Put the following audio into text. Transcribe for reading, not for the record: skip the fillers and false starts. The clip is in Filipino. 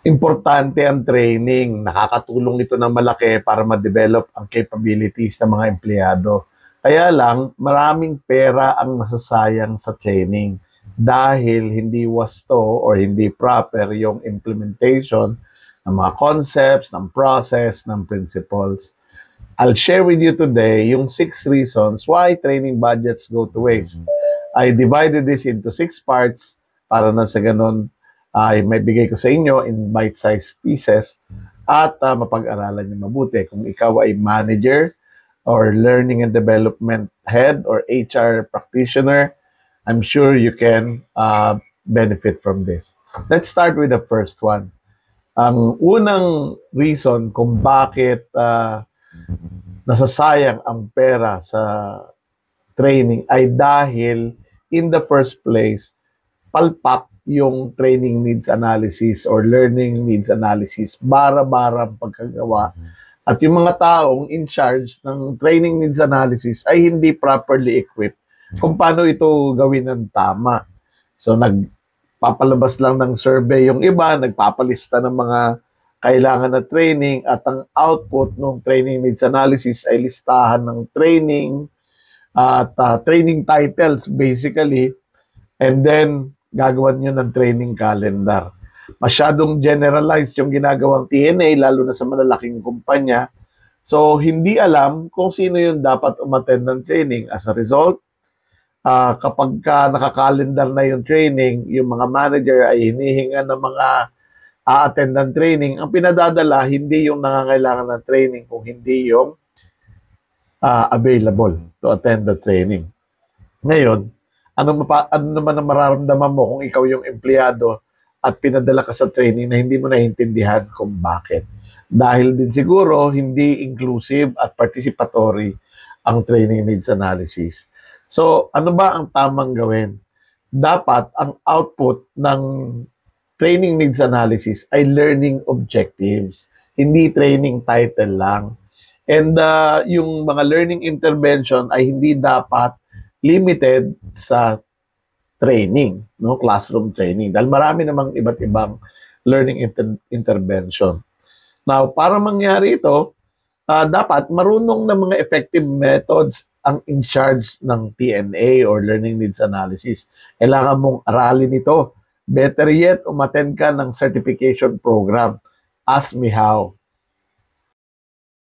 Importante ang training. Nakakatulong ito ng malaki para ma-develop ang capabilities ng mga empleyado. Kaya lang, maraming pera ang nasasayang sa training dahil hindi wasto or hindi proper yung implementation ng mga concepts, ng process, ng principles. I'll share with you today yung 6 reasons why training budgets go to waste. I divided this into 6 parts para na sa ganun ay may bigay ko sa inyo in bite-sized pieces at mapag-aralan niyo mabuti. Kung ikaw ay manager or learning and development head or HR practitioner, I'm sure you can benefit from this. Let's start with the first one. Ang unang reason kung bakit nasasayang ang pera sa training ay dahil in the first place, palpak yung training needs analysis or learning needs analysis, bara-barang pagkagawa. At yung mga taong in charge ng training needs analysis ay hindi properly equipped kung paano ito gawin ng tama. So nagpapalabas lang ng survey yung iba, nagpapalista ng mga kailangan na training at ang output ng training needs analysis ay listahan ng training at training titles basically, and then gagawan nyo ng training calendar. Masyadong generalized yung ginagawang TNA, lalo na sa malalaking kumpanya. So, hindi alam kung sino yung dapat umattend ng training. As a result, kapag nakakalendar na yung training, yung mga manager ay hinihinga ng mga a-attend ng training. Ang pinadadala, hindi yung nangangailangan ng training, kung hindi yung available to attend the training. Ngayon, ano naman ang mararamdaman mo kung ikaw yung empleyado at pinadala ka sa training na hindi mo naiintindihan kung bakit? Dahil din siguro hindi inclusive at participatory ang training needs analysis. So, ano ba ang tamang gawin? Dapat ang output ng training needs analysis ay learning objectives, hindi training title lang. And yung mga learning intervention ay hindi dapat limited sa training, no, classroom training. Dahil marami namang iba't ibang learning intervention. Now, para mangyari ito, dapat marunong ng mga effective methods ang in charge ng TNA or Learning Needs Analysis. Kailangan mong aralin ito. Better yet, umattend ka ng certification program. Ask me how.